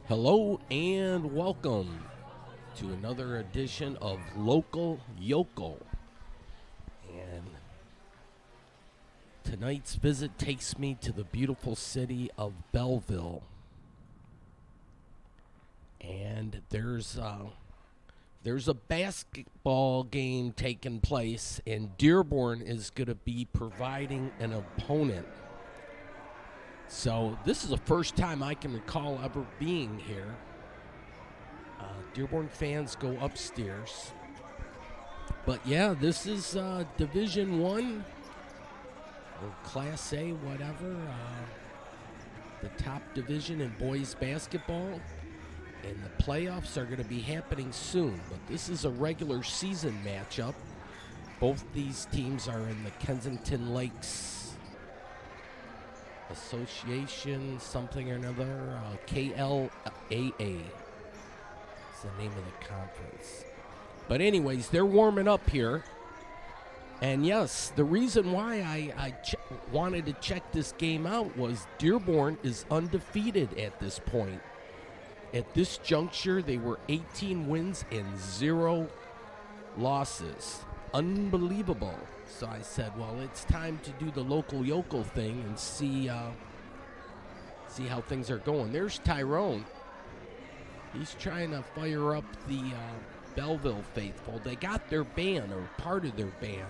Hello and welcome to another edition of Local Yokel. And tonight's visit takes me to the beautiful city of Belleville. And there's a basketball game taking place, and Dearborn is going to be providing an opponent. So this is the first time I can recall ever being here. Dearborn fans go upstairs. But yeah, this is Division I or Class A, whatever. The top division in boys basketball. And the playoffs are going to be happening soon. But this is a regular season matchup. Both these teams are in the Kensington Lakes Association, something or another, KLAA. It's the name of the conference. But anyways, they're warming up here. And yes, the reason why I wanted to check this game out was Dearborn is undefeated at this point. At this juncture, they were 18 wins and 0 losses. Unbelievable. So I said, well, it's time to do the local yokel thing and see how things are going. There's Tyrone. He's trying to fire up the Belleville faithful. They got their band, or part of their band.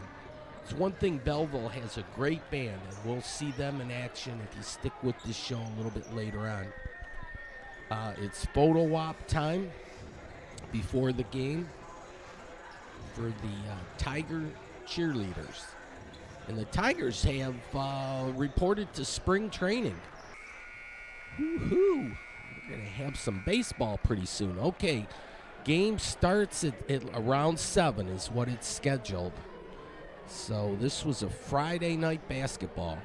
It's one thing, Belleville has a great band, and we'll see them in action if you stick with this show a little bit later on. It's photo op time before the game for the Tiger cheerleaders. And the Tigers have reported to spring training. Woo-hoo! We're going to have some baseball pretty soon. Okay, game starts at around 7 is what it's scheduled. So this was a Friday night basketball.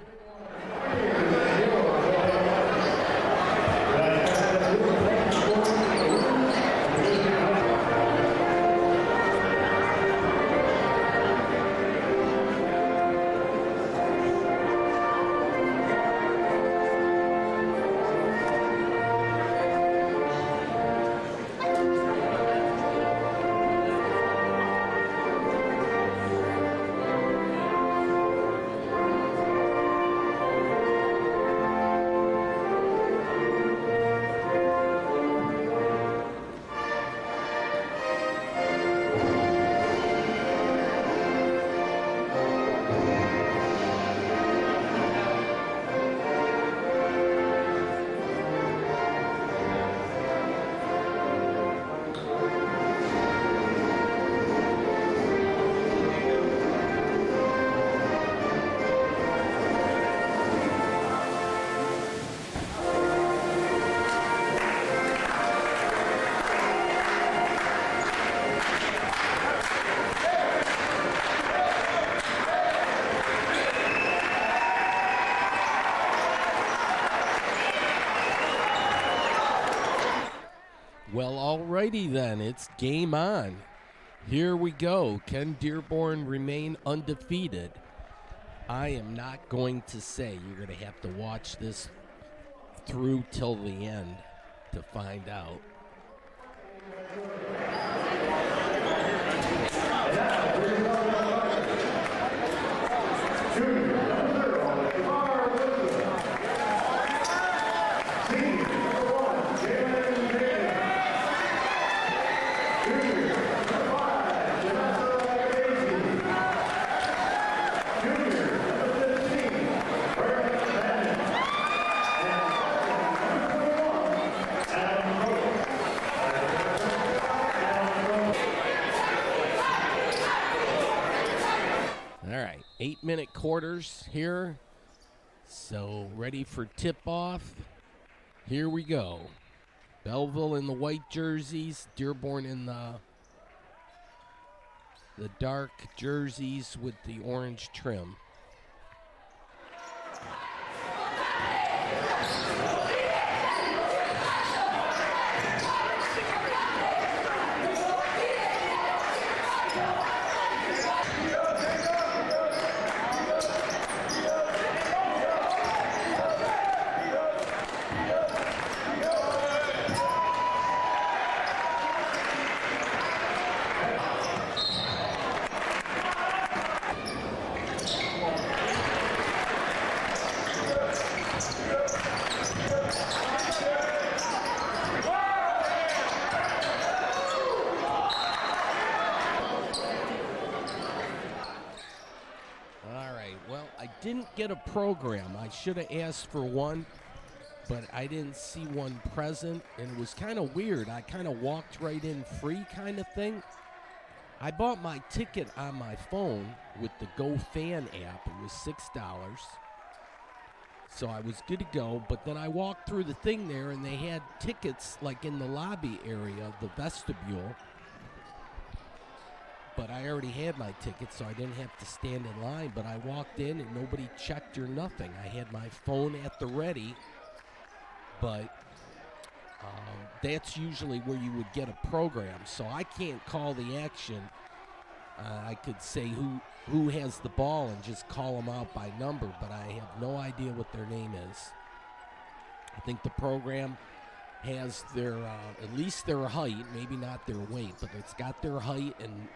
Well, alrighty then, it's game on. Here we go. Can Dearborn remain undefeated? I am not going to say. You're going to have to watch this through till the end to find out. All right, 8-minute quarters here. So ready for tip-off. Here we go. Belleville in the white jerseys, Dearborn in the dark jerseys with the orange trim. get a program. I should have asked for one, but I didn't see one present, and it was kind of weird. I kind of walked right in free kind of thing. I bought my ticket on my phone with the GoFan app. It was $6. So I was good to go, but then I walked through the thing there, and they had tickets like in the lobby area, the vestibule. But I already had my ticket, so I didn't have to stand in line. But I walked in, and nobody checked or nothing. I had my phone at the ready, but that's usually where you would get a program. So I can't call the action. I could say who has the ball and just call them out by number, but I have no idea what their name is. I think the program has their at least their height, maybe not their weight, but it's got their height and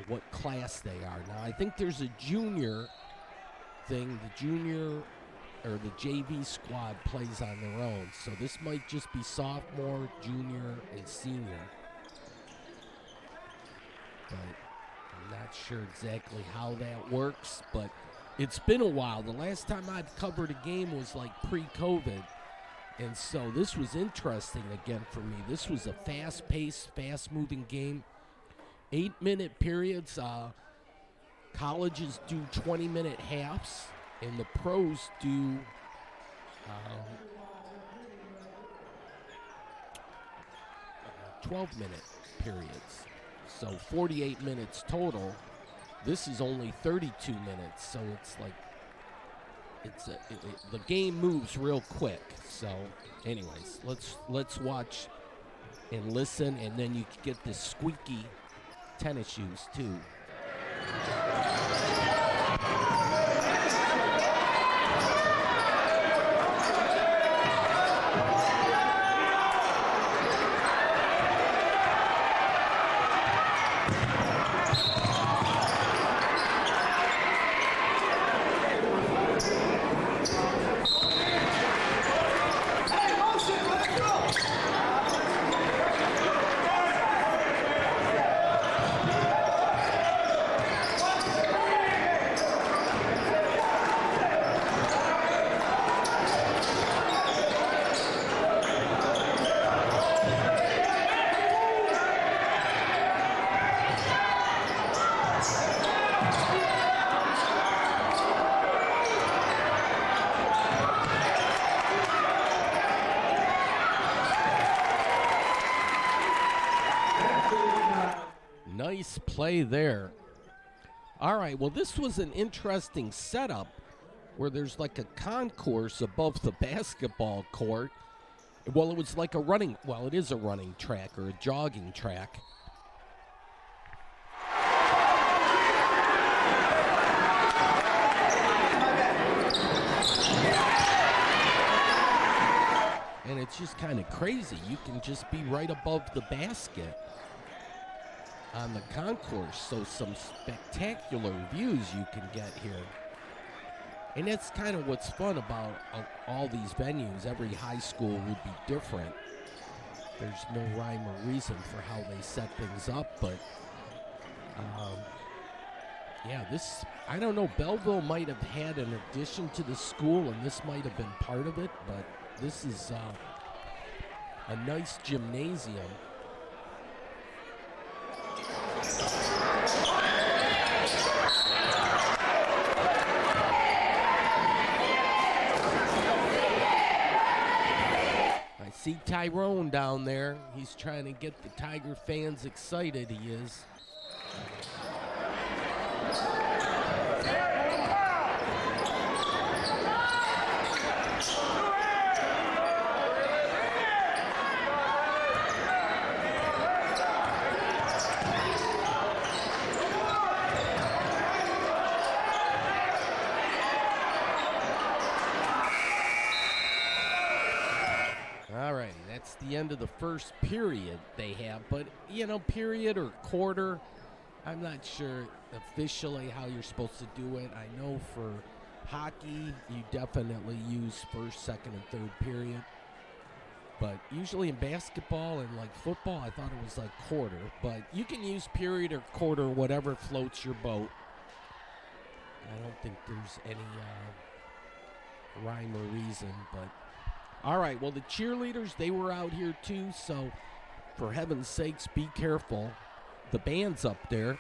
what class they are. Now, I think there's a junior thing. The junior or the JV squad plays on their own, so this might just be sophomore, junior, and senior. But I'm not sure exactly how that works, but it's been a while. The last time I'd covered a game was like pre-COVID, and so this was interesting again for me. This was a fast-paced, fast-moving game. 8-minute periods. Colleges do 20-minute halves, and the pros do 12-minute periods. So 48 minutes total. This is only 32 minutes, so it's like the game moves real quick. So, anyways, let's watch and listen, and then you get this squeaky tennis shoes too. Nice play there. All right, well, this was an interesting setup where there's like a concourse above the basketball court. Well, it was like it is a running track or a jogging track. And it's just kind of crazy. You can just be right above the basket on the concourse, so some spectacular views you can get here. And that's kind of what's fun about all these venues. Every high school would be different. There's no rhyme or reason for how they set things up, but I don't know, Belleville might have had an addition to the school, and this might have been part of it, but this is a nice gymnasium. I see Tyrone down there. He's trying to get the Tiger fans excited. He is. That's the end of the first period they have. But, period or quarter, I'm not sure officially how you're supposed to do it. I know for hockey, you definitely use first, second, and third period. But usually in basketball and like football, I thought it was like quarter. But you can use period or quarter, whatever floats your boat. I don't think there's any rhyme or reason, but all right. Well, the cheerleaders, they were out here too, so for heaven's sakes, be careful. The band's up there.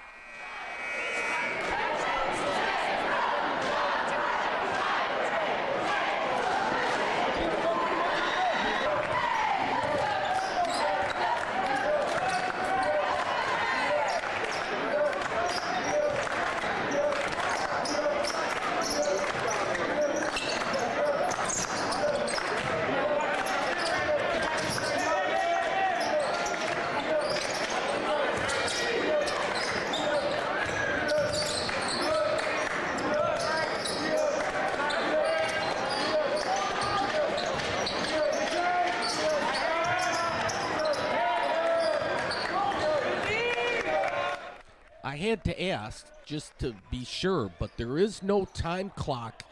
I had to ask just to be sure, but there is no time clock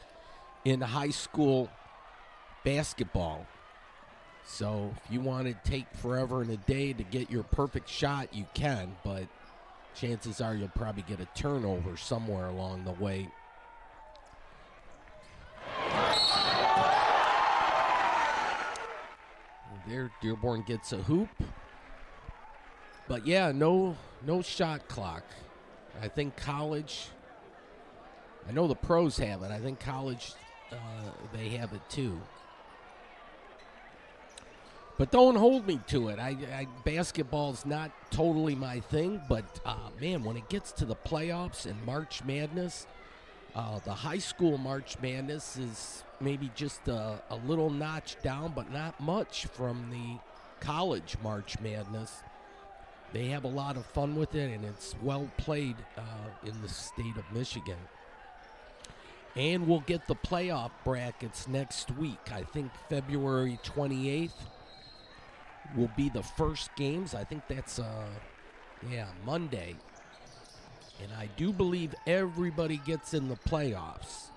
in high school basketball. So if you want to take forever and a day to get your perfect shot, you can, but chances are you'll probably get a turnover somewhere along the way. There, Dearborn gets a hoop. But yeah, no shot clock. I think college, I know the pros have it. I think college, they have it too. But don't hold me to it. Basketball's not totally my thing, but man, when it gets to the playoffs and March Madness, the high school March Madness is maybe just a little notch down, but not much from the college March Madness. They have a lot of fun with it, and it's well played in the state of Michigan. And we'll get the playoff brackets next week. I think February 28th will be the first games. I think that's, Monday. And I do believe everybody gets in the playoffs.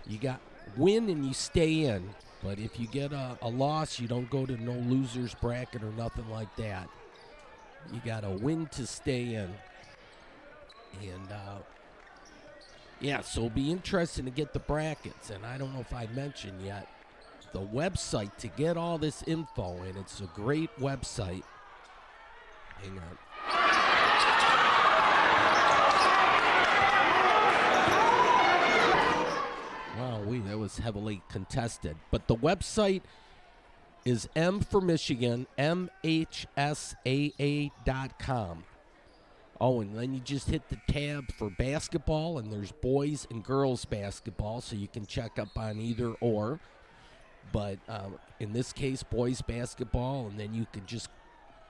You got win and you stay in. But if you get a loss, you don't go to no losers bracket or nothing like that. You got to win to stay in. And, so it'll be interesting to get the brackets. And I don't know if I mentioned yet, the website to get all this info, and it's a great website. Hang on. Wow, that was heavily contested. But the website is M for Michigan, MHSAA.com. Oh, and then you just hit the tab for basketball, and there's boys and girls basketball, so you can check up on either or. But in this case, boys basketball, and then you can just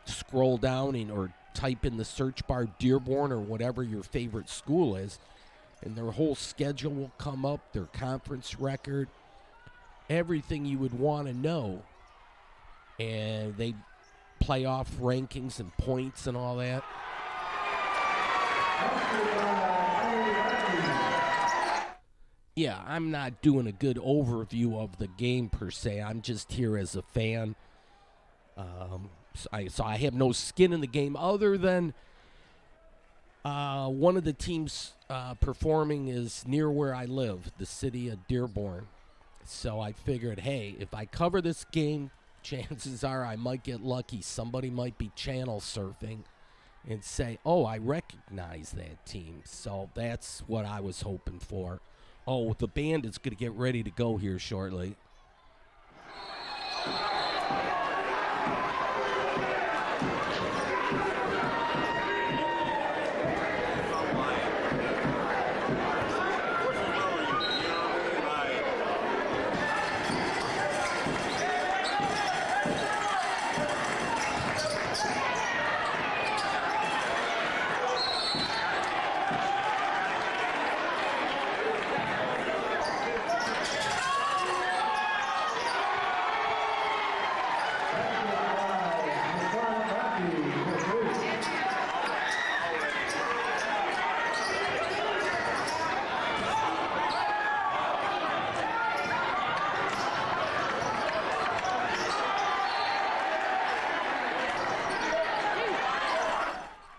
scroll down or type in the search bar Dearborn or whatever your favorite school is, and their whole schedule will come up, their conference record, everything you would want to know. And they playoff rankings and points and all that. Yeah, I'm not doing a good overview of the game per se. I'm just here as a fan. So I have no skin in the game other than one of the teams performing is near where I live, the city of Dearborn. So I figured, hey, if I cover this game, chances are I might get lucky. Somebody might be channel surfing and say, oh, I recognize that team. So that's what I was hoping for. Oh, the band is going to get ready to go here shortly.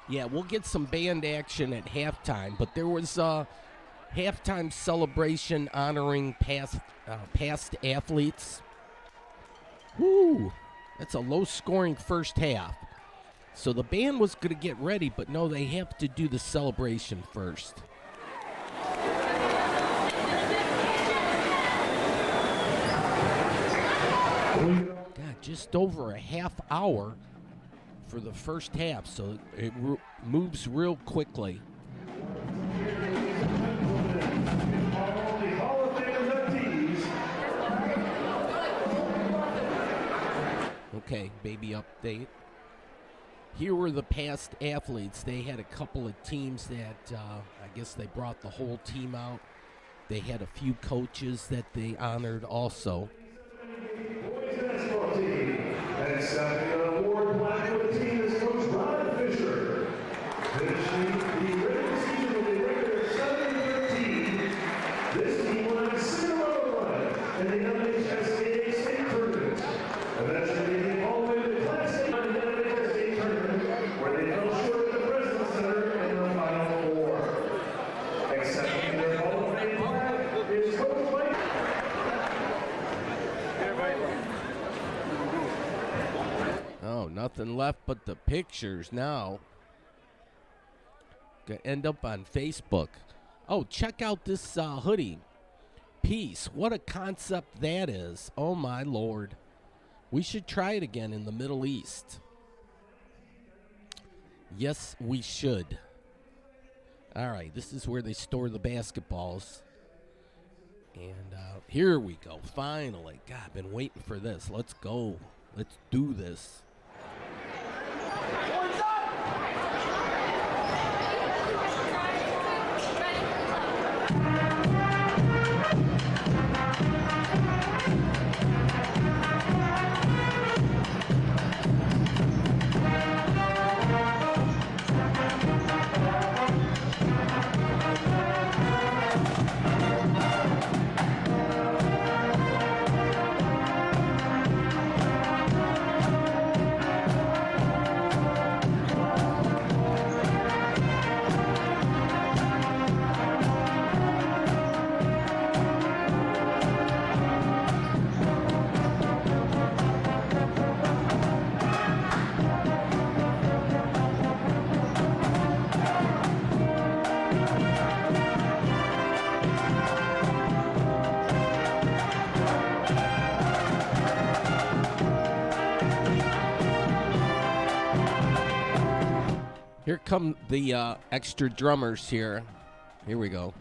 Yeah, we'll get some band action at halftime, but there was halftime celebration honoring past athletes. Woo! That's a low-scoring first half. So the band was going to get ready, but no, they have to do the celebration first. God, just over a half hour for the first half, so it moves real quickly. Okay, baby update. Here were the past athletes. They had a couple of teams that I guess they brought the whole team out. They had a few coaches that they honored also. Boys basketball team. And accepting an award plaque for the team is Coach Ron Fisher. Finishing the regular season with a record of 7-13. This team will have a single run in the LHSAA state tournament. Eventually making all the way to the Class A LHSAA state tournament, where they fell short at the President's Center in the Final Four. Accepting their Hall of Fame plaque is Coach Mike. Oh, nothing left but the pictures now. Gonna end up on Facebook. Oh, check out this hoodie. Peace. What a concept that is. Oh, my Lord. We should try it again in the Middle East. Yes, we should. All right, this is where they store the basketballs. And here we go, finally. God, I've been waiting for this. Let's go. Let's do this. Here come the extra drummers here. Here we go.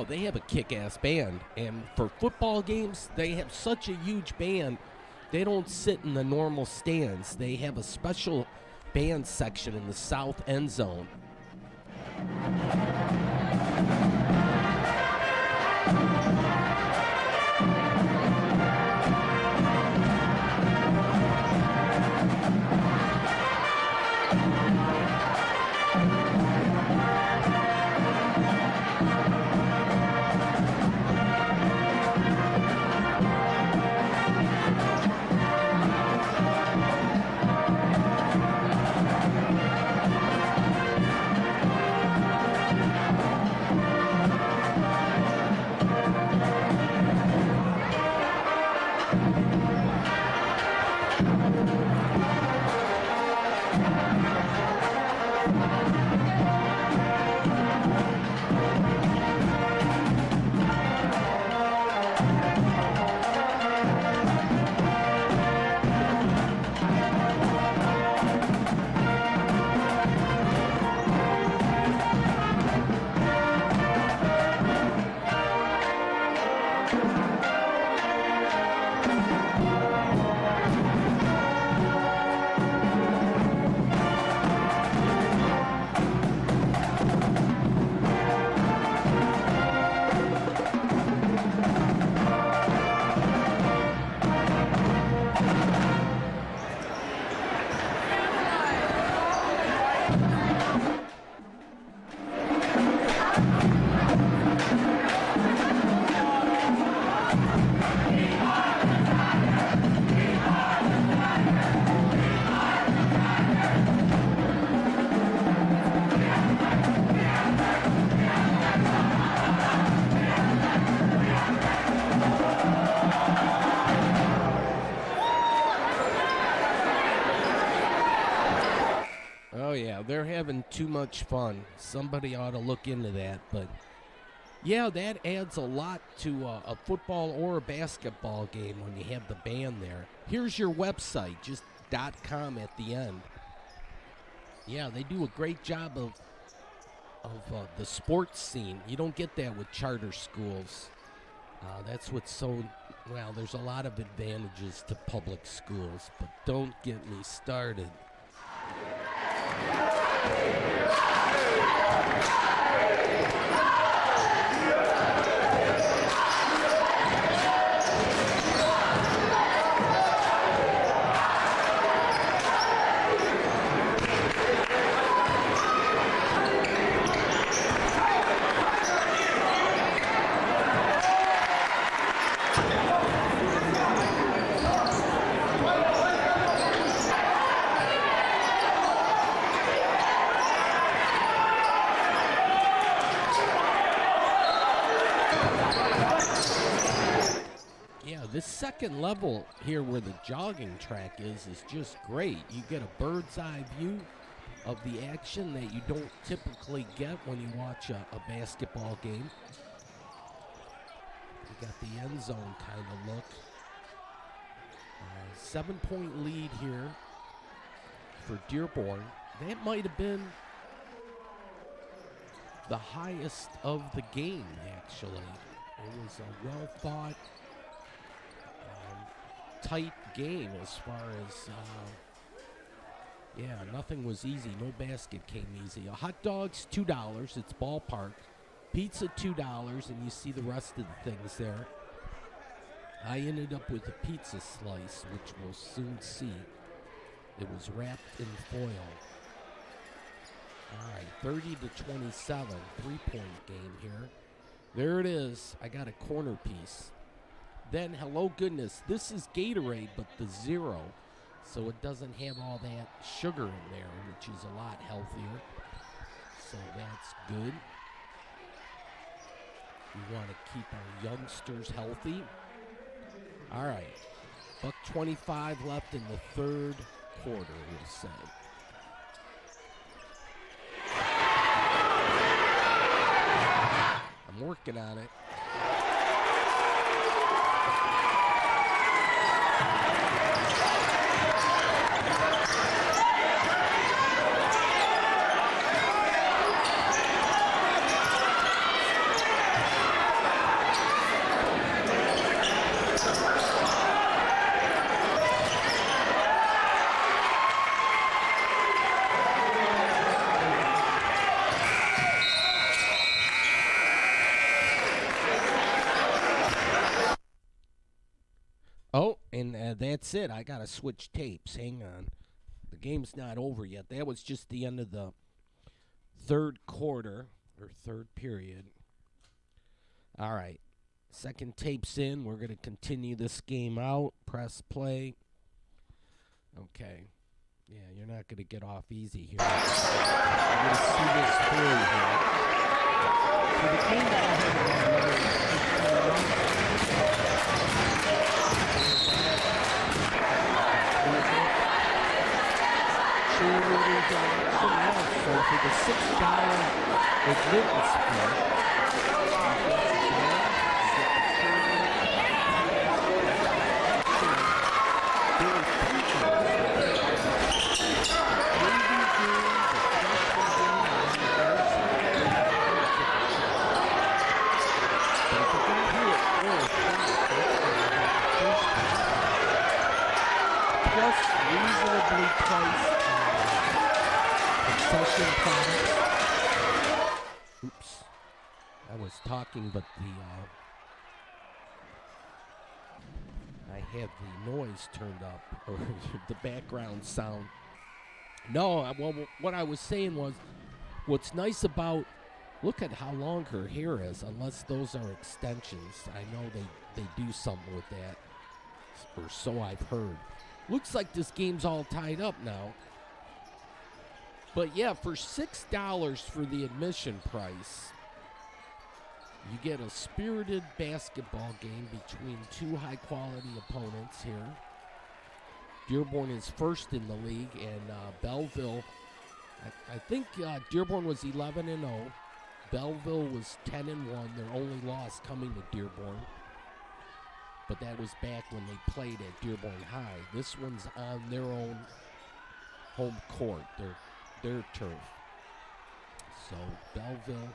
They have a kick-ass band, and for football games, they have such a huge band, they don't sit in the normal stands. They have a special band section in the south end zone. too much fun. Somebody ought to look into that. But, yeah, that adds a lot to a football or a basketball game when you have the band there. Here's your website, just .com at the end. Yeah, they do a great job of the sports scene. You don't get that with charter schools. That's what's so, well, there's a lot of advantages to public schools, but don't get me started. This second level here where the jogging track is just great. You get a bird's eye view of the action that you don't typically get when you watch a basketball game. You got the end zone kind of look. 7-point lead here for Dearborn. That might have been the highest of the game, actually. It was a well-thought, tight game as far as, nothing was easy. No basket came easy. Hot dogs, $2. It's ballpark. Pizza, $2, and you see the rest of the things there. I ended up with a pizza slice, which we'll soon see. It was wrapped in foil. All right, 30-27, three-point game here. There it is. I got a corner piece. Then, hello goodness, this is Gatorade, but the zero, so it doesn't have all that sugar in there, which is a lot healthier. So that's good. We want to keep our youngsters healthy. All right, $1:25 left in the third quarter, we'll say. I'm working on it. Oh, and that's it. I got to switch tapes. Hang on. The game's not over yet. That was just the end of the third quarter, or third period. All right. Second tape's in. We're going to continue this game out. Press play. Okay. Yeah, you're not going to get off easy here. I'm going to see this through here. So the game so for the $6 admittance fee, plus reasonably priced concession products. Oops. I was talking, but I had the noise turned up, or the background sound. No, well, what I was saying was, what's nice about, look at how long her hair is, unless those are extensions. I know they do something with that, or so I've heard. Looks like this game's all tied up now. But yeah, for $6 for the admission price, you get a spirited basketball game between two high-quality opponents here. Dearborn is first in the league, and Belleville I think Dearborn was 11-0. Belleville was 10-1. Their only loss coming to Dearborn. But that was back when they played at Dearborn High. This one's on their own home court, their turf. So Belleville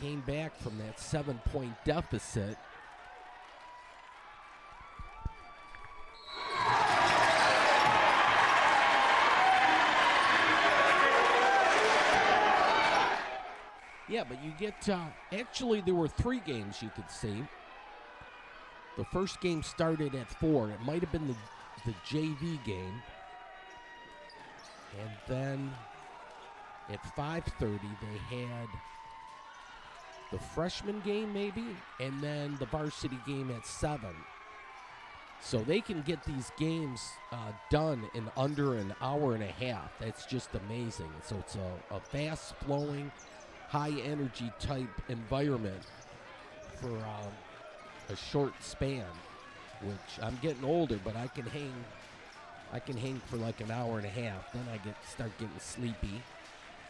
came back from that 7-point deficit. Yeah, but you get, actually there were 3 games you could see. The first game started at 4. It might have been the JV game. And then at 5:30 they had the freshman game maybe, and then the varsity game at 7. So they can get these games done in under an hour and a half. That's just amazing. So it's a fast-flowing, high-energy type environment for a short span, which I'm getting older, but I can hang for like an hour and a half. Then I start getting sleepy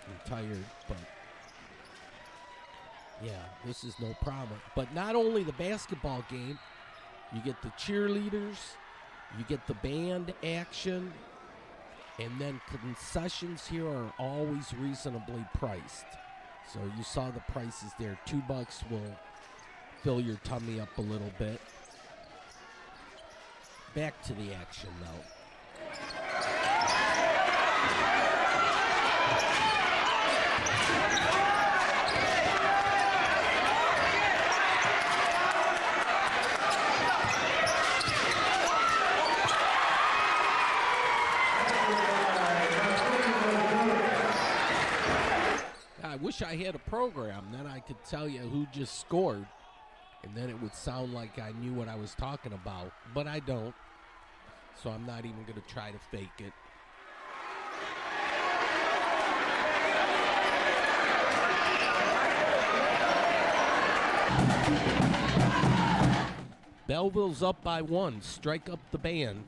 and tired, but yeah, this is no problem. But not only the basketball game, you get the cheerleaders, you get the band action, and then concessions here are always reasonably priced. So you saw the prices there. $2 will fill your tummy up a little bit. Back to the action, though. I wish I had a program, then I could tell you who just scored, and then it would sound like I knew what I was talking about, but I don't, so I'm not even going to try to fake it. Belleville's up by 1. Strike up the band.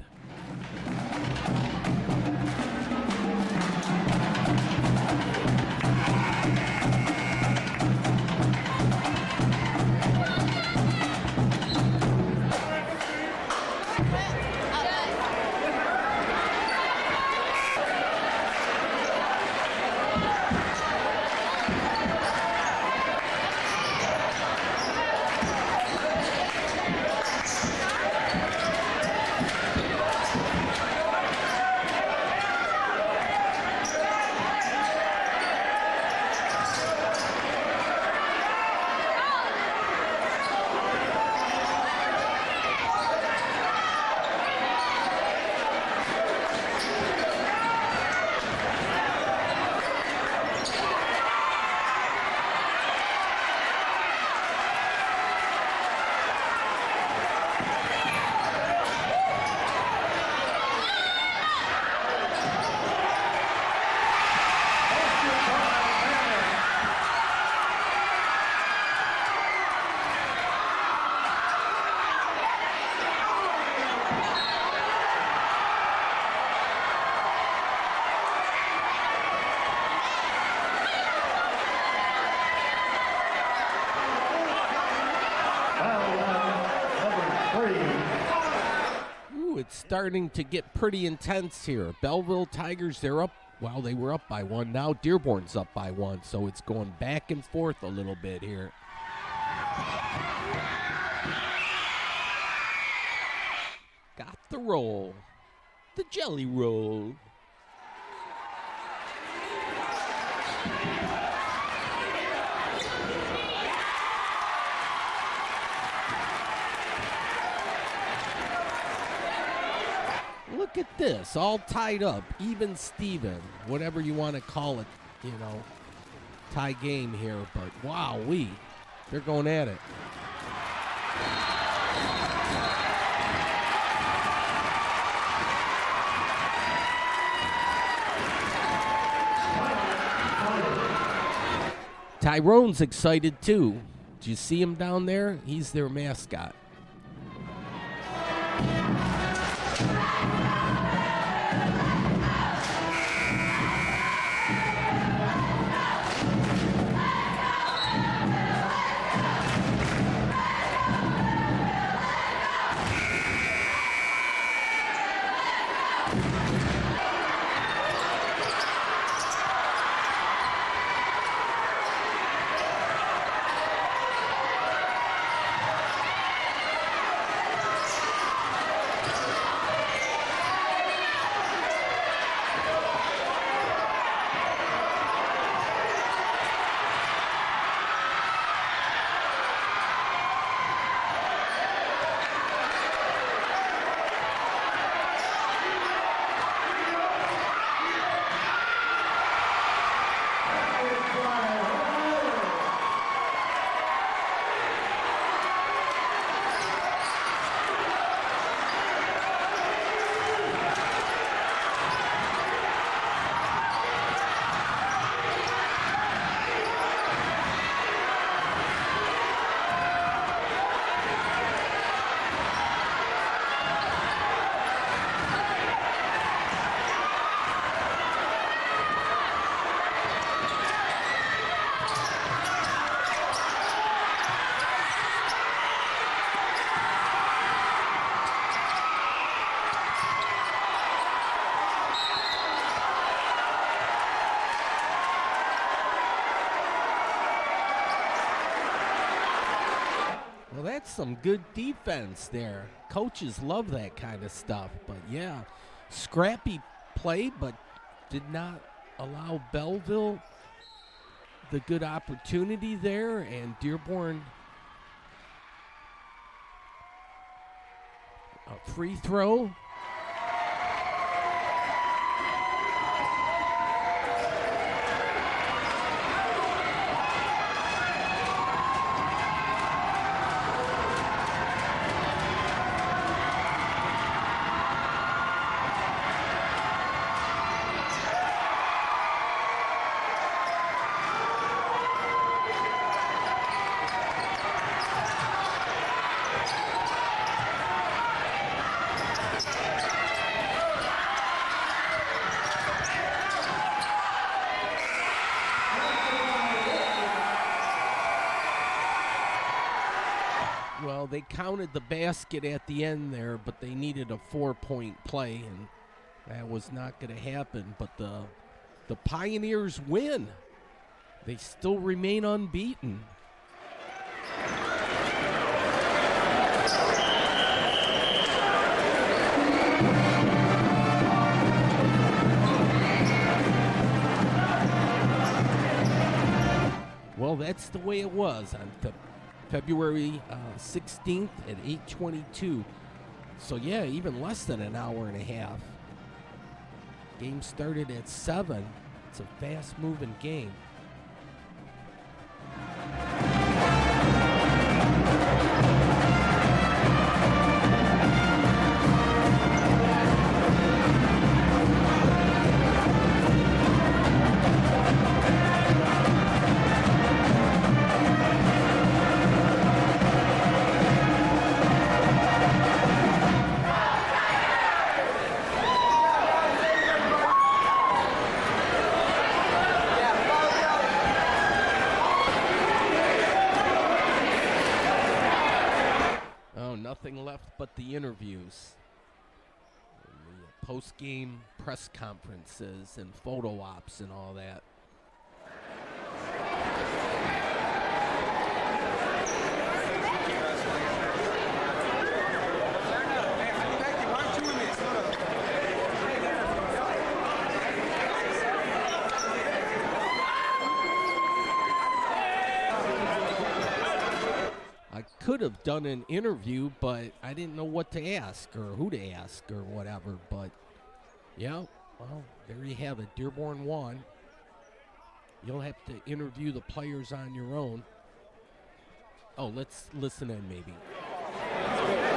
It's starting to get pretty intense here. Belleville Tigers, they're up. Well, they were up by 1. Now Dearborn's up by 1, so it's going back and forth a little bit here. Got the roll. The jelly roll. Look at this, all tied up, even Steven, whatever you want to call it, tie game here, but wow-wee, they're going at it. Tyrone's excited too. Did you see him down there? He's their mascot. that's some good defense there. Coaches love that kind of stuff. But, yeah, scrappy play, but did not allow Belleville the good opportunity there. And Dearborn, a free throw. Well, they counted the basket at the end there, but they needed a 4-point play, and that was not going to happen. But the Pioneers win. They still remain unbeaten. Well, that's the way it was on February 16th at 8:22. So, yeah, even less than an hour and a half. Game started at 7. It's a fast-moving game. Nothing left but the interviews, and the post-game press conferences and photo ops and all that. Could have done an interview, but I didn't know what to ask or who to ask or whatever. But, yeah, well, there you have it. Dearborn won. You'll have to interview the players on your own. Oh, let's listen in maybe.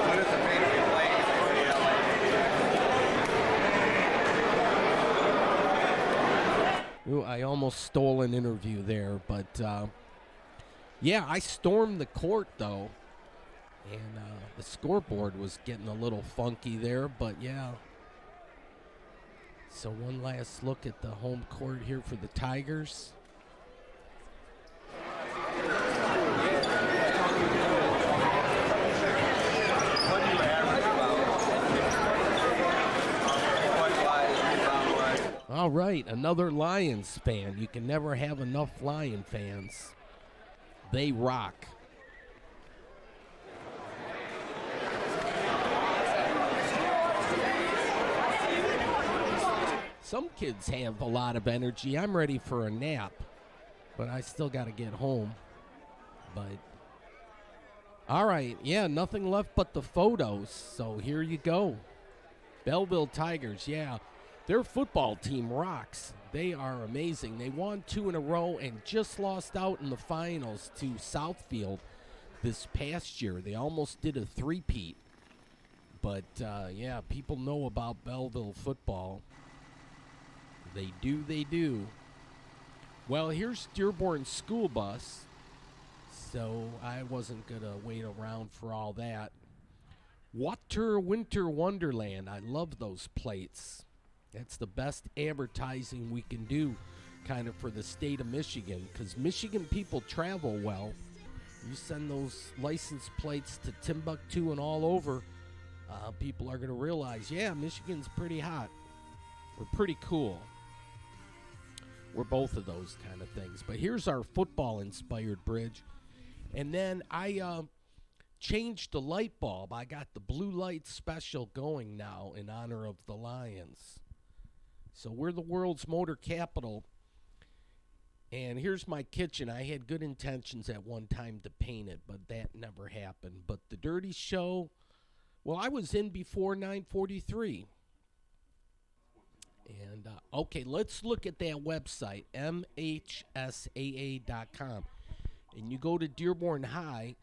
What is the favorite play for the LA? Ooh, I almost stole an interview there, but, yeah, I stormed the court, though. And the scoreboard was getting a little funky there, but yeah. So one last look at the home court here for the Tigers. All right, another Lions fan. You can never have enough Lion fans. They rock. Some kids have a lot of energy. I'm ready for a nap, but I still got to get home. But, all right, yeah, nothing left but the photos. So here you go. Belleville Tigers, yeah. Their football team rocks. They are amazing. They won 2 in a row and just lost out in the finals to Southfield this past year. They almost did a three-peat. But, yeah, people know about Belleville football. They do. Well, here's Dearborn's school bus. So I wasn't going to wait around for all that. Water Winter Wonderland. I love those plates. That's the best advertising we can do kind of for the state of Michigan, because Michigan people travel well. You send those license plates to Timbuktu and all over, people are going to realize, yeah, Michigan's pretty hot. We're pretty cool. We're both of those kind of things. But here's our football-inspired bridge. And then I changed the light bulb. I got the blue light special going now in honor of the Lions. So we're the world's motor capital. And here's my kitchen. I had good intentions at one time to paint it, but that never happened. But the Dirty Show, well, I was in before 9:43. And, okay, let's look at that website, mhsaa.com. And you go to Dearborn High,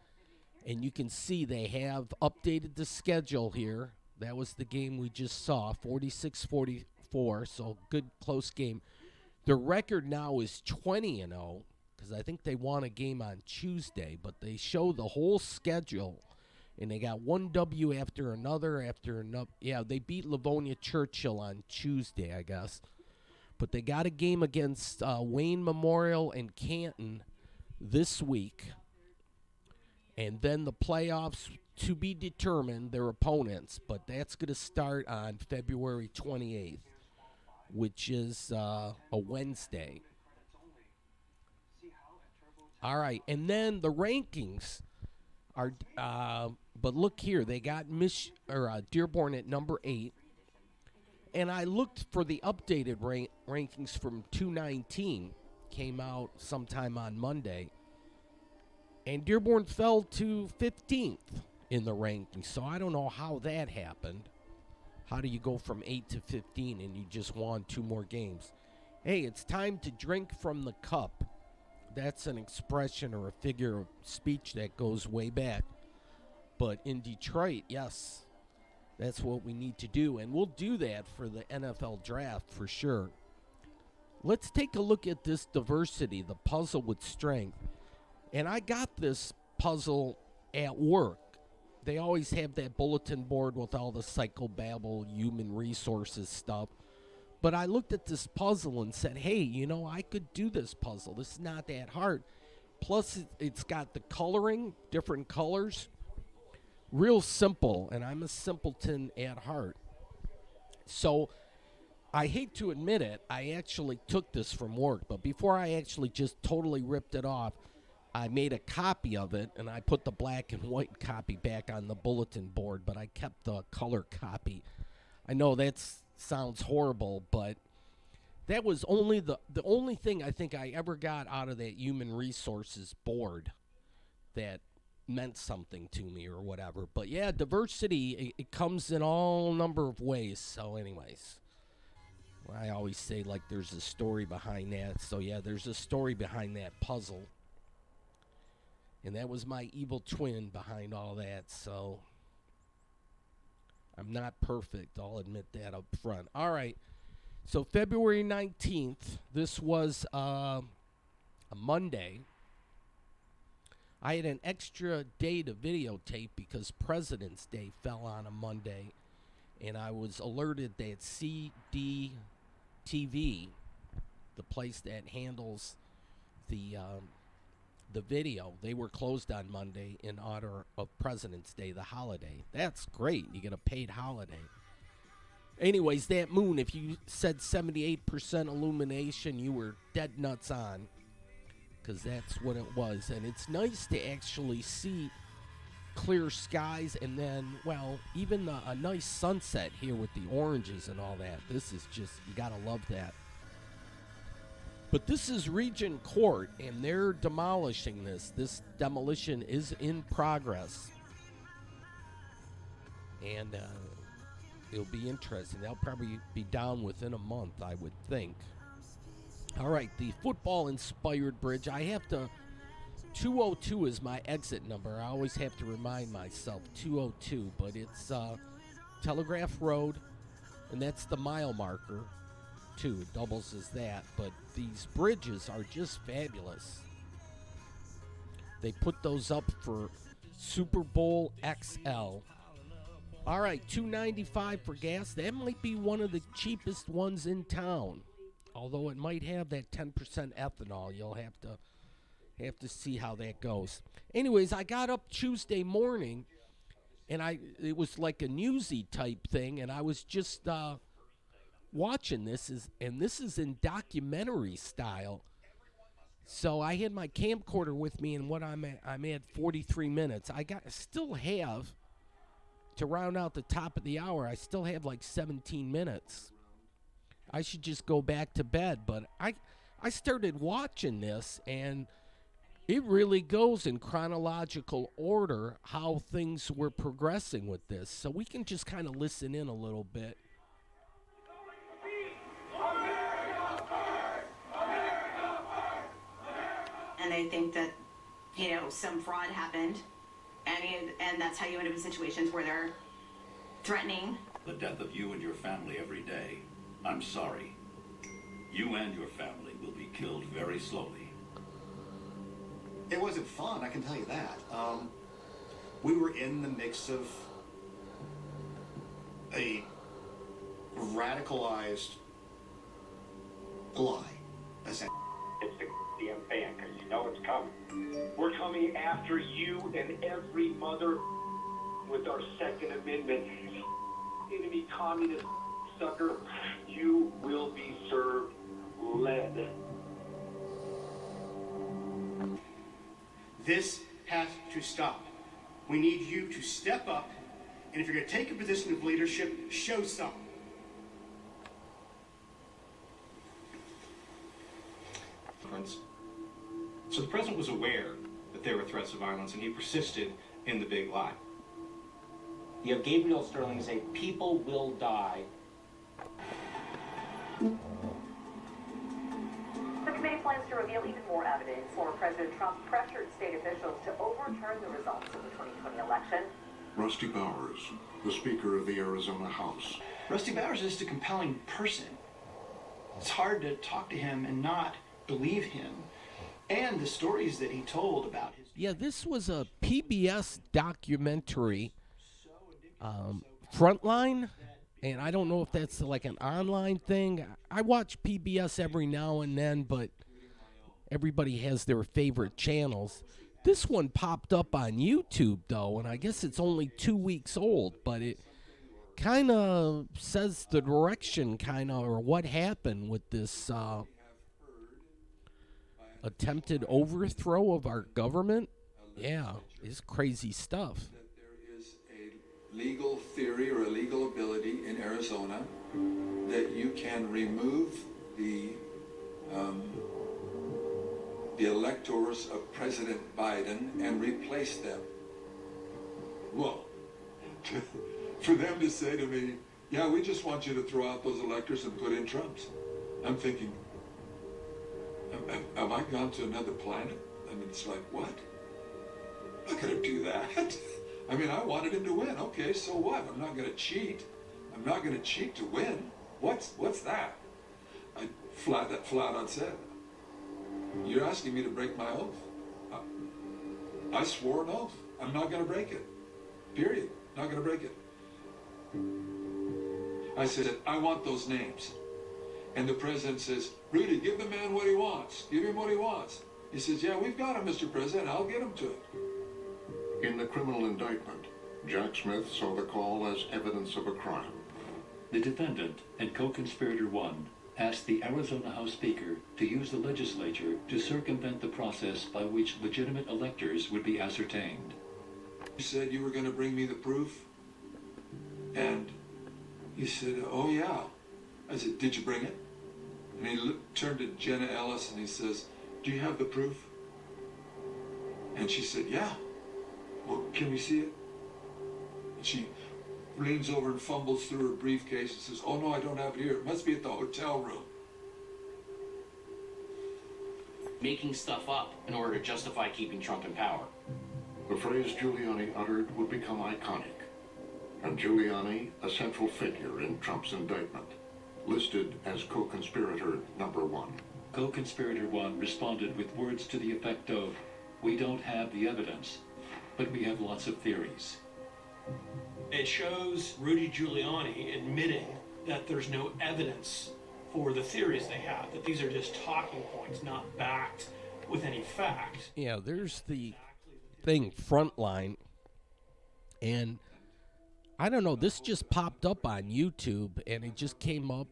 and you can see they have updated the schedule here. That was the game we just saw, 46-44, so good close game. Their record now is 20-0, because I think they won a game on Tuesday, but they show the whole schedule, and they got one W after another. Yeah, they beat Livonia Churchill on Tuesday, I guess. But they got a game against Wayne Memorial and Canton this week. And then the playoffs to be determined, their opponents. But that's going to start on February 28th, which is a Wednesday. All right, and then the rankings are, but look here, they got Dearborn at number 8. And I looked for the updated rankings from 219, came out sometime on Monday. And Dearborn fell to 15th in the rankings, so I don't know how that happened. How do you go from 8 to 15 and you just won 2 more games? Hey, it's time to drink from the cup. That's an expression or a figure of speech that goes way back. But in Detroit, yes, that's what we need to do. And we'll do that for the NFL draft for sure. Let's take a look at this diversity, the puzzle with strength. And I got this puzzle at work. They always have that bulletin board with all the psychobabble, human resources stuff. But I looked at this puzzle and said, hey, I could do this puzzle. This is not that hard. Plus, it's got the coloring, different colors. Real simple, and I'm a simpleton at heart. So I hate to admit it, I actually took this from work. But before I actually just totally ripped it off, I made a copy of it, and I put the black and white copy back on the bulletin board, but I kept the color copy. I know that sounds horrible, but that was only the only thing I think I ever got out of that human resources board that meant something to me or whatever. But yeah, diversity, it comes in all number of ways. So anyways, I always say like there's a story behind that. So yeah, there's a story behind that puzzle. And that was my evil twin behind all that. So I'm not perfect. I'll admit that up front. All right. So February 19th, this was a Monday. I had an extra day to videotape because President's Day fell on a Monday. And I was alerted that CDTV, the place that handles the video, they were closed on Monday in honor of President's Day, the holiday. That's great. You get a paid holiday. Anyways, that moon, if you said 78% illumination, you were dead nuts on, because that's what it was. And it's nice to actually see clear skies and then, well, even a nice sunset here with the oranges and all that. This is just, you got to love that. But this is Regent Court, and they're demolishing this. This demolition is in progress. And it'll be interesting. They'll probably be down within a month, I would think. All right, the football-inspired bridge. I have to... 202 is my exit number. I always have to remind myself, 202. But it's Telegraph Road, and that's the mile marker. Too. It doubles as that, but these bridges are just fabulous. They put those up for Super Bowl XL. All right, $2.95 for gas. That might be one of the cheapest ones in town, although it might have that 10% ethanol. You'll have to see how that goes. Anyways, I got up Tuesday morning, and it was like a newsy type thing, and I was just watching this, and this is in documentary style. So I had my camcorder with me, and what I'm at 43 minutes. Still have, to round out the top of the hour, I still have like 17 minutes. I should just go back to bed, but I started watching this, and it really goes in chronological order how things were progressing with this. So we can just kind of listen in a little bit. And they think that, some fraud happened, and that's how you end up in situations where they're threatening. The death of you and your family every day. I'm sorry. You and your family will be killed very slowly. It wasn't fun, I can tell you that. We were in the mix of a radicalized lie. Essentially. It's the damn fan, because you know it's coming. We're coming after you and every mother with our Second Amendment. Enemy communist sucker, you will be served lead. This has to stop. We need you to step up, and if you're going to take a position of leadership, show some. So the president was aware that there were threats of violence, and he persisted in the big lie. You have Gabriel Sterling say, people will die. The committee plans to reveal even more evidence. Former President Trump pressured state officials to overturn the results of the 2020 election. Rusty Bowers, the Speaker of the Arizona House. Rusty Bowers is just a compelling person. It's hard to talk to him and not believe him. And the stories that he told about his... Yeah, this was a PBS documentary, Frontline, and I don't know if that's like an online thing. I watch PBS every now and then, but everybody has their favorite channels. This one popped up on YouTube, though, and I guess it's only 2 weeks old, but it kind of says the direction, or what happened with this attempted overthrow of our government. Yeah, it's crazy stuff. There is a legal theory or a legal ability in Arizona that you can remove the electors of President Biden and replace them. Well, for them to say to me, yeah, we just want you to throw out those electors and put in Trump's. I'm thinking, have I gone to another planet? I mean, it's like, what? I'm not going to do that. I mean, I wanted him to win. Okay, so what? I'm not going to cheat. I'm not going to cheat to win. What's that? I flat out said, you're asking me to break my oath. I swore an oath. I'm not going to break it. Period. Not going to break it. I said, I want those names. And the president says, Rudy, give the man what he wants. Give him what he wants. He says, yeah, we've got him, Mr. President. I'll get him to it. In the criminal indictment, Jack Smith saw the call as evidence of a crime. The defendant and co-conspirator 1 asked the Arizona House Speaker to use the legislature to circumvent the process by which legitimate electors would be ascertained. You said you were going to bring me the proof, and he said, oh yeah. I said, did you bring it? And he turned to Jenna Ellis and he says, do you have the proof? And she said, yeah. Well, can we see it? And she leans over and fumbles through her briefcase and says, oh no, I don't have it here. It must be at the hotel room. Making stuff up in order to justify keeping Trump in power. The phrase Giuliani uttered would become iconic, and Giuliani a central figure in Trump's indictment, listed as co-conspirator number 1. Co-conspirator 1 responded with words to the effect of, we don't have the evidence, but we have lots of theories. It shows Rudy Giuliani admitting that there's no evidence for the theories they have, that these are just talking points, not backed with any fact. Yeah, there's the thing, Frontline, and I don't know, this just popped up on YouTube, and it just came up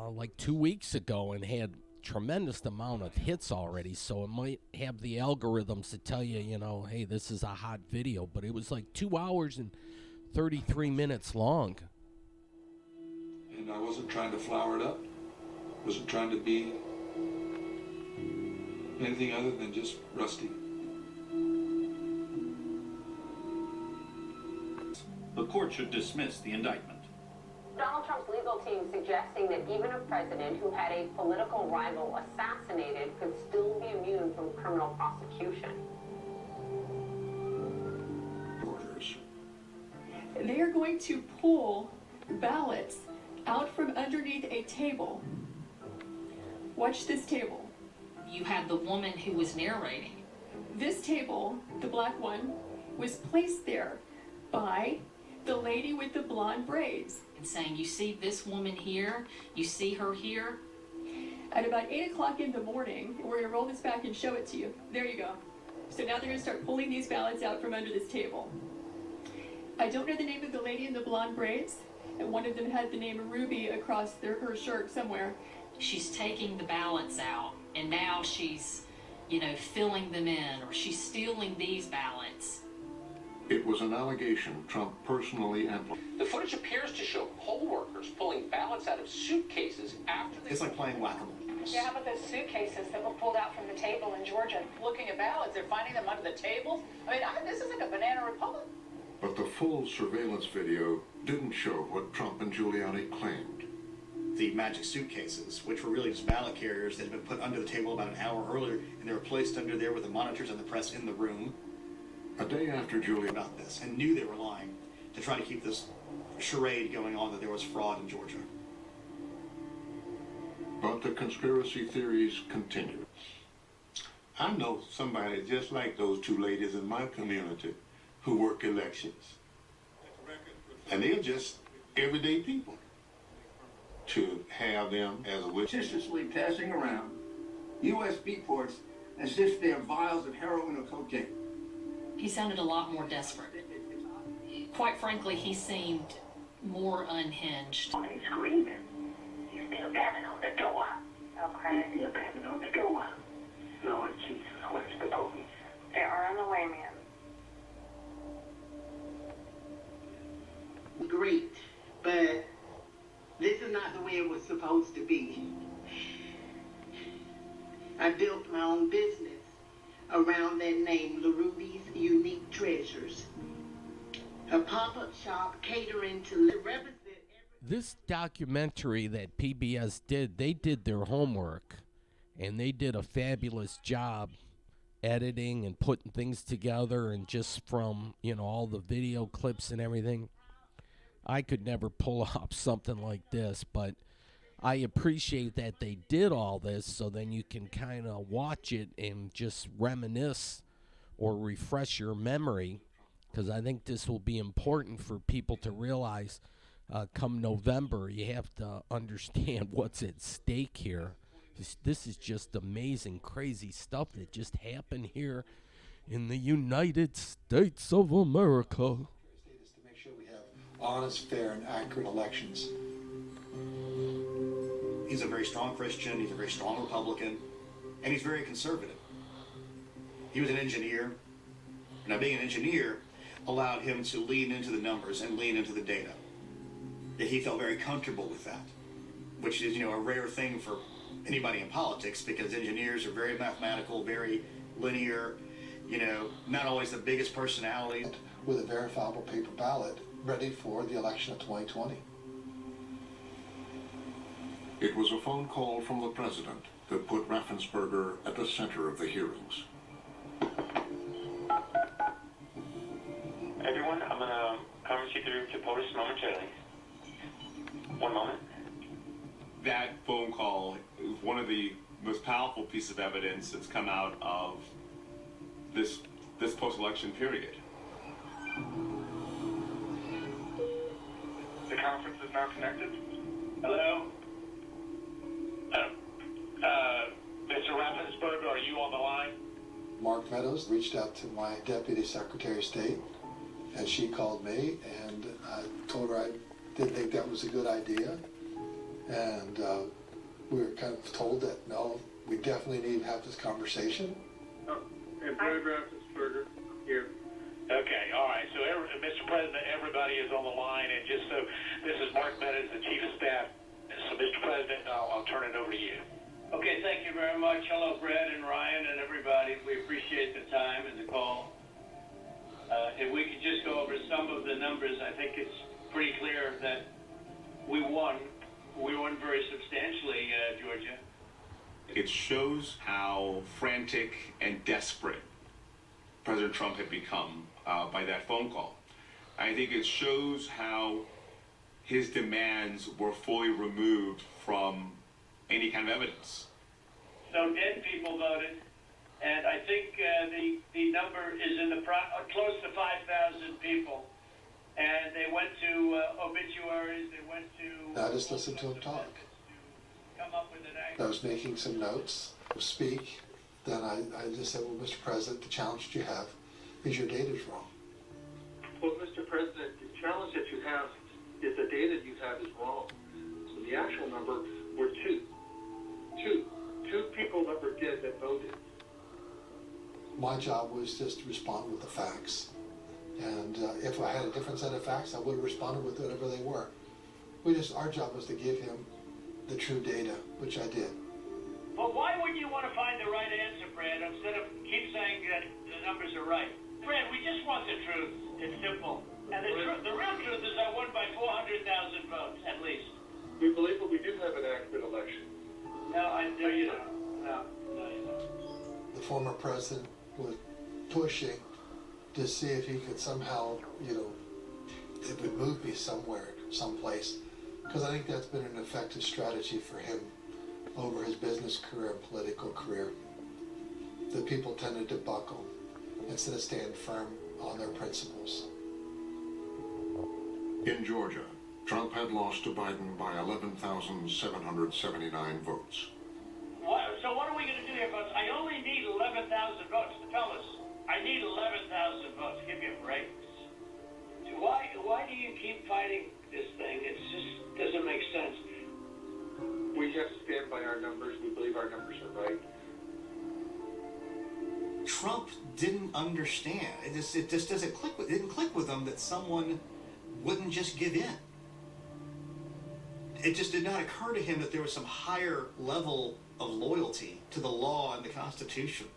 like 2 weeks ago and had tremendous amount of hits already, so it might have the algorithms to tell you, you know, hey, this is a hot video. But it was like 2 hours and 33 minutes long. And I wasn't trying to flower it up. Wasn't trying to be anything other than just Rusty. The court should dismiss the indictment. Donald Trump's legal team suggesting that even a president who had a political rival assassinated could still be immune from criminal prosecution. Orders. They are going to pull ballots out from underneath a table. Watch this table. You had the woman who was narrating. This table, the black one, was placed there by the lady with the blonde braids. And saying, you see this woman here, you see her here. At about 8 o'clock in the morning, we're going to roll this back and show it to you. There you go. So now they're going to start pulling these ballots out from under this table. I don't know the name of the lady in the blonde braids, and one of them had the name Ruby across her shirt somewhere. She's taking the ballots out, and now she's, you know, filling them in, or she's stealing these ballots. It was an allegation Trump personally amplified. The footage appears to show poll workers pulling ballots out of suitcases after they... It's like playing whack-a-mole. Yeah, how about those suitcases that were pulled out from the table in Georgia? Looking at ballots, they're finding them under the tables. I mean, this is like a banana republic. But the full surveillance video didn't show what Trump and Giuliani claimed. The magic suitcases, which were really just ballot carriers that had been put under the table about an hour earlier, and they were placed under there with the monitors and the press in the room. A day after Giuliani about this and knew they were lying to try to keep this charade going on that there was fraud in Georgia. But the conspiracy theories continued. I know somebody just like those two ladies in my community who work elections. And they're just everyday people. To have them as a witness. Consistently passing around USB ports as if they're vials of heroin or cocaine. He sounded a lot more desperate. Quite frankly, he seemed more unhinged. He's screaming. He's still tapping on the door. Okay. He's still tapping on the door. Lord Jesus, where's the police? They are on the way, ma'am. Great, but this is not the way it was supposed to be. I built my own business around that name, LaRuby's Unique Treasures. A pop-up shop catering to represent... This documentary that PBS did, they did their homework, and they did a fabulous job editing and putting things together, and just from, you know, all the video clips and everything. I could never pull off something like this, but I appreciate that they did all this, so then you can kind of watch it and just reminisce or refresh your memory, because I think this will be important for people to realize come November. You have to understand what's at stake here. This is just amazing, crazy stuff that just happened here in the United States of America. Honest, fair, and accurate elections. He's a very strong Christian, he's a very strong Republican, and he's very conservative. He was an engineer. Now, being an engineer allowed him to lean into the numbers and lean into the data. That he felt very comfortable with that, which is, you know, a rare thing for anybody in politics, because engineers are very mathematical, very linear, you know, not always the biggest personality. With a verifiable paper ballot ready for the election of 2020. It was a phone call from the president that put Raffensperger at the center of the hearings. Everyone, I'm going to conference you through to POTUS momentarily. One moment. That phone call is one of the most powerful pieces of evidence that's come out of this post-election period. The conference is now connected. Hello? Mr. Raffensperger, are you on the line? Mark Meadows reached out to my Deputy Secretary of State, and she called me, and I told her I didn't think that was a good idea. And we were kind of told that, no, we definitely need to have this conversation. And Brad Raffensperger here. Okay, all right. So, Mr. President, everybody is on the line, and just so, this is Mark Meadows, the Chief of Staff. So, Mr. President, I'll turn it over to you. Okay, thank you very much. Hello, Brad and Ryan and everybody. We appreciate the time and the call. If we could just go over some of the numbers, I think it's pretty clear that we won. We won very substantially, Georgia. It shows how frantic and desperate President Trump had become by that phone call. I think it shows how his demands were fully removed from any kind of evidence. So 10 people voted, and I think the number is in the close to 5,000 people. And they went to obituaries, they went to... I just listened to him talk. Come up with an I was making some notes, speak. Then I just said, well, Mr. President, the challenge that you have is your data's wrong. Well, Mr. President, the challenge that you have is the data you have is wrong. So the actual number were two. Two people that were dead that voted. My job was just to respond with the facts. And if I had a different set of facts, I would have responded with whatever they were. Our job was to give him the true data, which I did. But why wouldn't you want to find the right answer, Brad, instead of keep saying that the numbers are right? Brad, we just want the truth. It's simple. And the real truth is I won by 400,000 votes, at least. We believe that we do have an accurate election. No, you don't. No, you don't. The former president was pushing to see if he could somehow, it would move me someplace. Because I think that's been an effective strategy for him over his business career and political career. The people tended to buckle instead of stand firm on their principles. In Georgia, Trump had lost to Biden by 11,779 votes. So what are we going to do here, folks? I only need 11,000 votes. Fellas, I need 11,000 votes. Give me a break. Why do you keep fighting this thing? It just doesn't make sense. We have to stand by our numbers. We believe our numbers are right. Trump didn't understand. It just doesn't click. It didn't click with him that someone wouldn't just give in. It just did not occur to him that there was some higher level of loyalty to the law and the Constitution.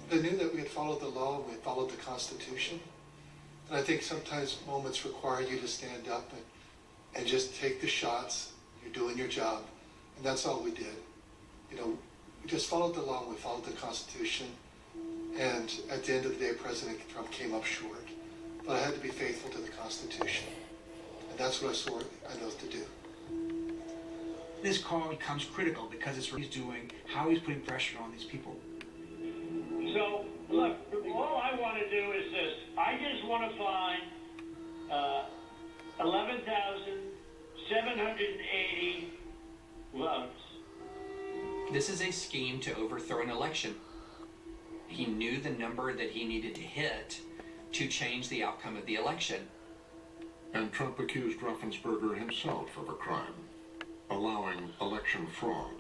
I knew that we had followed the law, we had followed the Constitution. And I think sometimes moments require you to stand up and just take the shots. You're doing your job. And that's all we did. We just followed the law, we followed the Constitution. And at the end of the day, President Trump came up short. But I had to be faithful to the Constitution. And that's what I swore an oath to do. This call becomes critical because it's what he's doing, how he's putting pressure on these people. So, look, all I want to do is this. I just want to find 11,780 votes. This is a scheme to overthrow an election. He knew the number that he needed to hit to change the outcome of the election. And Trump accused Raffensperger himself of a crime, allowing election fraud.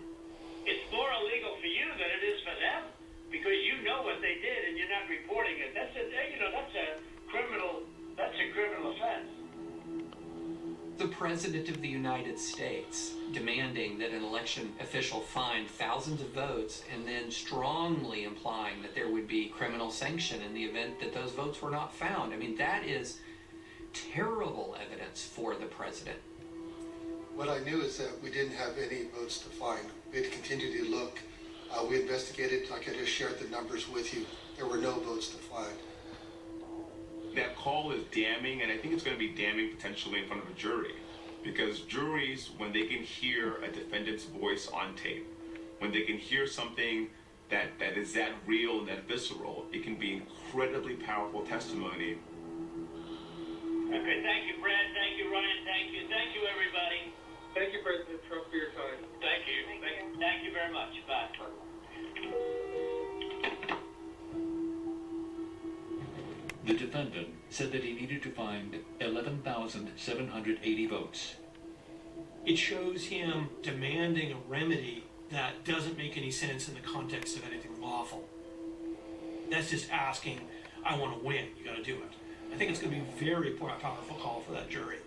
It's more illegal for you than it is for them, because you know what they did and you're not reporting it. That's a criminal offense. The President of the United States demanding that an election official find thousands of votes and then strongly implying that there would be criminal sanction in the event that those votes were not found. I mean, that is terrible evidence for the president. What I knew is that we didn't have any votes to find. We had to continue to look. We investigated, like I just shared the numbers with you. There were no votes to find. That call is damning, and I think it's going to be damning potentially in front of a jury. Because juries, when they can hear a defendant's voice on tape, when they can hear something that is that real and that visceral, it can be incredibly powerful testimony. Okay, thank you, Brad. Thank you, Ryan. Thank you, everybody. Thank you, President Trump, for your time. Thank you. Thank you very much. Bye. The defendant said that he needed to find 11,780 votes. It shows him demanding a remedy that doesn't make any sense in the context of anything lawful. That's just asking, I want to win, you got to do it. I think it's going to be a very powerful call for that jury.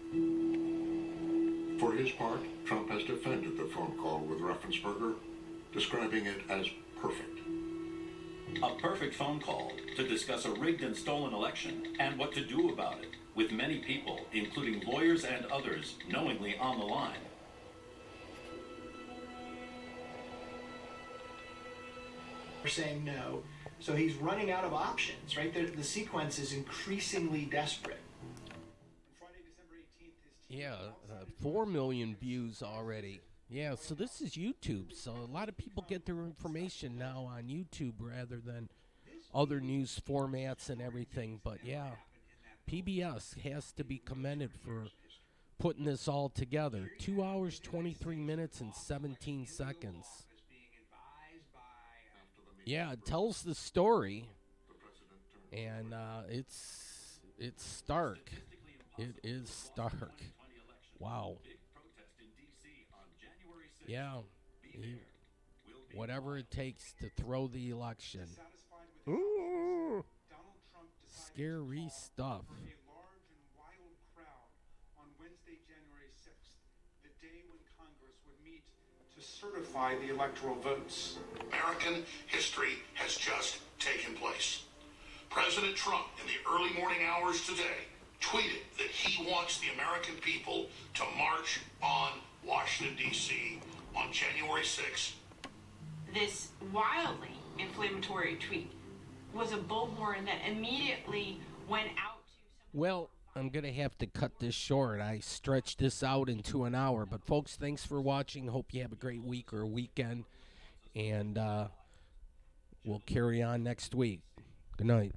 For his part, Trump has defended the phone call with Raffensperger, describing it as perfect. A perfect phone call to discuss a rigged and stolen election and what to do about it, with many people, including lawyers and others, knowingly on the line. We're saying no. So he's running out of options, right? The sequence is increasingly desperate. Yeah, 4 million views already. Yeah, so this is YouTube. So a lot of people get their information now on YouTube rather than other news formats and everything. But yeah, PBS has to be commended for putting this all together. 2 hours, 23 minutes, and 17 seconds. Yeah, it tells the story, and it's stark. It is stark. Wow. Yeah, whatever it takes to throw the election. Ooh, scary stuff. On Wednesday, January 6th, the day when Congress would meet to certify the electoral votes. American history has just taken place. President Trump, in the early morning hours today, tweeted that he wants the American people to march on Washington, D.C. on January 6th. This wildly inflammatory tweet was a bullhorn that immediately went out to Well, I'm going to have to cut this short. I stretched this out into an hour. But, folks, thanks for watching. Hope you have a great week or weekend. And we'll carry on next week. Good night.